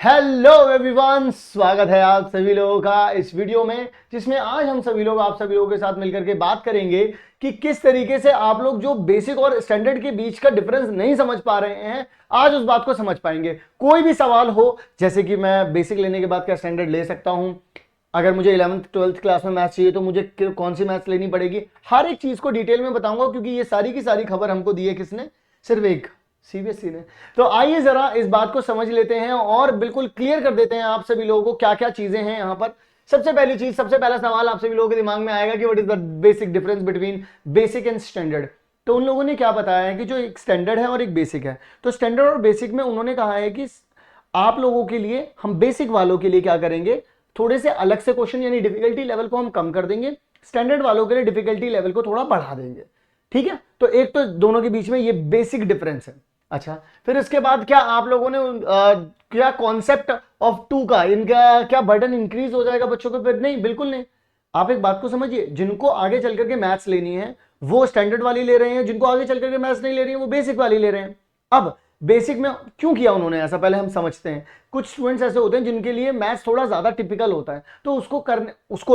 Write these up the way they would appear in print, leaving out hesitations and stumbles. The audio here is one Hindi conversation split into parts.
हेलो एवरीवन, स्वागत है आप सभी लोगों का इस वीडियो में, जिसमें आज हम सभी लोग आप सभी लोगों के साथ मिलकर के बात करेंगे कि किस तरीके से आप लोग जो बेसिक और स्टैंडर्ड के बीच का डिफरेंस नहीं समझ पा रहे हैं, आज उस बात को समझ पाएंगे। कोई भी सवाल हो, जैसे कि मैं बेसिक लेने के बाद क्या स्टैंडर्ड ले सकता हूं, अगर मुझे 11th 12th क्लास में मैथ्स चाहिए तो मुझे कौन सी मैथ्स लेनी पड़ेगी, हर एक चीज को डिटेल में बताऊंगा, क्योंकि ये सारी की सारी खबर हमको दी है किसने? सिर्फ एक सीबीएसई ने। तो आइए जरा इस बात को समझ लेते हैं और बिल्कुल क्लियर कर देते हैं आप सभी लोगों को क्या क्या चीजें हैं यहां पर। सबसे पहली चीज, सबसे पहला सवाल आप सभी लोगों के दिमाग में आएगा कि what is the basic difference between basic and standard. तो उन लोगों ने क्या बताया है कि जो एक स्टैंडर्ड है और एक बेसिक है, तो स्टैंडर्ड और बेसिक में उन्होंने कहा है कि आप लोगों के लिए, हम बेसिक वालों के लिए क्या करेंगे, थोड़े से अलग से क्वेश्चन, यानी डिफिकल्टी लेवल को हम कम कर देंगे, स्टैंडर्ड वालों के लिए डिफिकल्टी लेवल को थोड़ा बढ़ा देंगे। ठीक है, तो एक तो दोनों के बीच में ये बेसिक डिफरेंस है। अच्छा, फिर इसके बाद क्या आप लोगों ने क्या कॉन्सेप्ट ऑफ टू का, इनका क्या बर्डन इंक्रीज हो जाएगा बच्चों के ऊपर? नहीं, बिल्कुल नहीं। आप एक बात को समझिए, जिनको आगे चल करके मैथ्स लेनी है वो स्टैंडर्ड वाली ले रहे हैं, जिनको आगे चल करके मैथ्स नहीं ले रही है वो बेसिक वाली ले रहे हैं। अब बेसिक में क्यों किया उन्होंने ऐसा, पहले हम समझते हैं। कुछ स्टूडेंट्स ऐसे होते हैं जिनके लिए मैथ्स थोड़ा ज्यादा टिपिकल होता है, तो उसको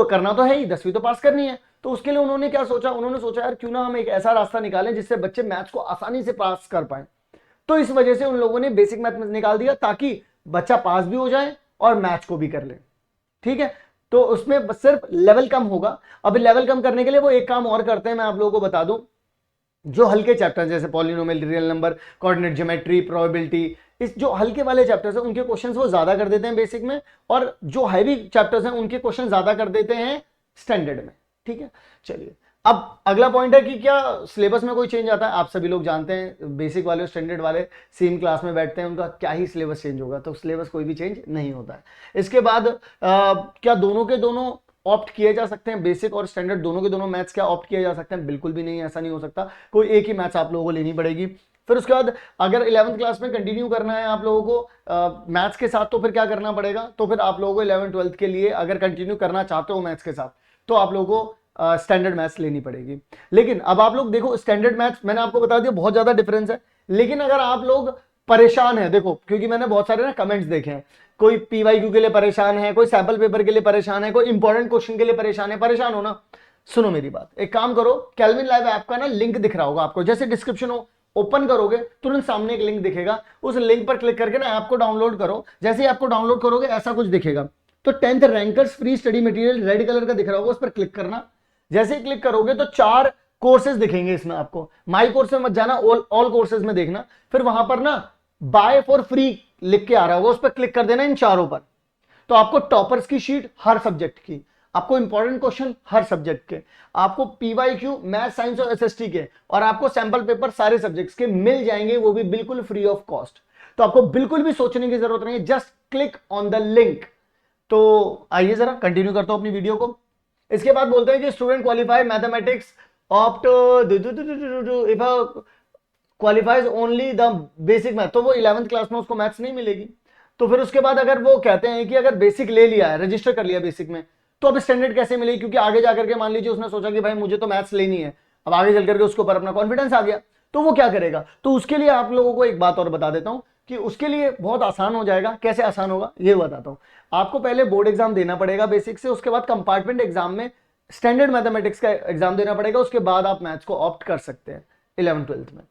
करना तो है ही, 10वीं तो पास करनी है। तो उसके लिए उन्होंने क्या सोचा, उन्होंने सोचा यार क्यों ना हम एक ऐसा रास्ता निकालें जिससे बच्चे मैथ्स को आसानी से पास कर पाए। तो इस वजह से उन लोगों ने बेसिक मैथ निकाल दिया, ताकि बच्चा पास भी हो जाए और मैथ्स को भी कर ले। ठीक है, तो उसमें सिर्फ लेवल कम होगा। अब लेवल कम करने के लिए वो एक काम और करते हैं, मैं आप लोगों को बता दूं। जो हल्के चैप्टर जैसे polynomial, real number, coordinate geometry, probability, इस जो हल्के वाले चैप्टर्स हैं उनके क्वेश्चंस वो ज्यादा कर देते हैं बेसिक में, और जो हैवी चैप्टर्स हैं उनके क्वेश्चन ज्यादा कर देते हैं स्टैंडर्ड में। ठीक है, चलिए अब अगला पॉइंट है कि क्या सिलेबस में कोई चेंज आता है? आप सभी लोग जानते हैं बेसिक वाले और स्टैंडर्ड वाले सेम क्लास में बैठते हैं, उनका क्या ही सिलेबस चेंज होगा? तो सिलेबस कोई भी चेंज नहीं होता है। इसके बाद क्या दोनों के दोनों ऑप्ट किए जा सकते हैं? बेसिक और स्टैंडर्ड दोनों के दोनों मैथ्स क्या ऑप्ट किए जा सकते हैं? बिल्कुल भी नहीं, ऐसा नहीं हो सकता। कोई एक ही मैथ्स आप लोगों को लेनी पड़ेगी। फिर उसके बाद अगर 11th क्लास में कंटिन्यू करना है आप लोगों को मैथ्स के साथ, तो फिर क्या करना पड़ेगा? तो फिर आप लोगों को 11th 12th के लिए अगर कंटिन्यू करना चाहते हो मैथ्स के साथ, तो आप लोगों को स्टैंडर्ड मैथ्स लेनी पड़ेगी। लेकिन अब आप लोग देखो, स्टैंडर्ड मैथ्स मैंने आपको बता दिया बहुत ज्यादा डिफरेंस है। लेकिन अगर आप लोग परेशान है, देखो क्योंकि मैंने बहुत सारे ना कमेंट्स देखे हैं, कोई पीवाईक्यू के लिए परेशान है, कोई सैंपल पेपर के लिए परेशान है, कोई इंपॉर्टेंट क्वेश्चन के लिए परेशान है। परेशान हो ना, सुनो मेरी बात, एक काम करो, केल्विन लाइव ऐप का ना लिंक दिख रहा होगा आपको, जैसे डिस्क्रिप्शन हो ओपन करोगे तुरंत सामने एक लिंक दिखेगा, उस लिंक पर क्लिक करके ना ऐप को डाउनलोड करो। जैसे ही ऐप को डाउनलोड करोगे ऐसा कुछ दिखेगा, तो 10th rankers free study material red colour का दिख रहा होगा, उस पर क्लिक करना। जैसे ही क्लिक करोगे तो 4 कोर्सेज दिखेंगे इसमें आपको। माई कोर्स में मत जाना, ऑल कोर्सेज में देखना। फिर वहां पर ना बाय फॉर फ्री लिख के आ रहा होगा, उस पर क्लिक कर देना इन चारों पर। तो आपको टॉपर्स की शीट हर सब्जेक्ट की, आपको इंपॉर्टेंट क्वेश्चन हर सब्जेक्ट के, आपको पीवाईक्यू मैथ, साइंस और एसएसटी के, और आपको सैंपल पेपर सारे सब्जेक्ट्स के मिल जाएंगे, वो भी बिल्कुल फ्री ऑफ कॉस्ट। तो आपको बिल्कुल भी सोचने की जरूरत नहीं है, just click on the link. तो आइए जरा कंटिन्यू करता हूं अपनी वीडियो को। इसके बाद बोलते हैं कि student qualify mathematics opt if qualifies only the basic math, तो वो 11th क्लास में उसको मैथ्स नहीं मिलेगी। तो फिर उसके बाद अगर वो कहते हैं कि अगर बेसिक ले लिया है, रजिस्टर कर लिया बेसिक में, तो अब स्टैंडर्ड कैसे मिलेगी? क्योंकि आगे जाकर के मान लीजिए उसने सोचा कि भाई मुझे तो मैथ्स लेनी है, अब आगे चल करके उसके ऊपर अपना कॉन्फिडेंस आ गया, तो वो क्या करेगा? तो उसके लिए आप लोगों को एक बात और बता देता हूं कि उसके लिए बहुत आसान हो जाएगा। कैसे आसान होगा ये बताता हूं। आपको पहले बोर्ड एग्जाम देना पड़ेगा बेसिक से, उसके बाद कंपार्टमेंट एग्जाम में स्टैंडर्ड मैथमेटिक्स का एग्जाम देना पड़ेगा, उसके बाद आप मैथ्स को ऑप्ट कर सकते हैं 11th 12th में।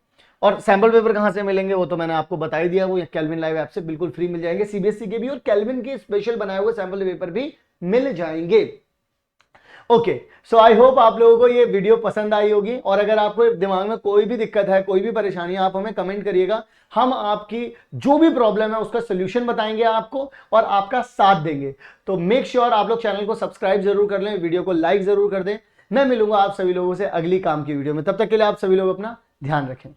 और सैंपल पेपर कहां से मिलेंगे वो तो मैंने आपको बता ही दिया, वो केल्विन लाइव ऐप से बिल्कुल फ्री मिल जाएंगे। सीबीएसई के भी और केल्विन के स्पेशल बनाए हुए सैंपल पेपर भी मिल जाएंगे। ओके, सो आई होप आप लोगों को ये वीडियो पसंद आई होगी, और अगर आपको दिमाग में कोई भी दिक्कत है, कोई भी परेशानी है, आप हमें कमेंट करिएगा। हम आपकी जो भी प्रॉब्लम है उसका सोल्यूशन बताएंगे आपको और आपका साथ देंगे। तो मेक श्योर आप लोग चैनल को सब्सक्राइब जरूर कर लें, वीडियो को लाइक जरूर कर दें। मैं मिलूंगा आप सभी लोगों से अगली काम की वीडियो में, तब तक के लिए आप सभी लोग अपना ध्यान रखें।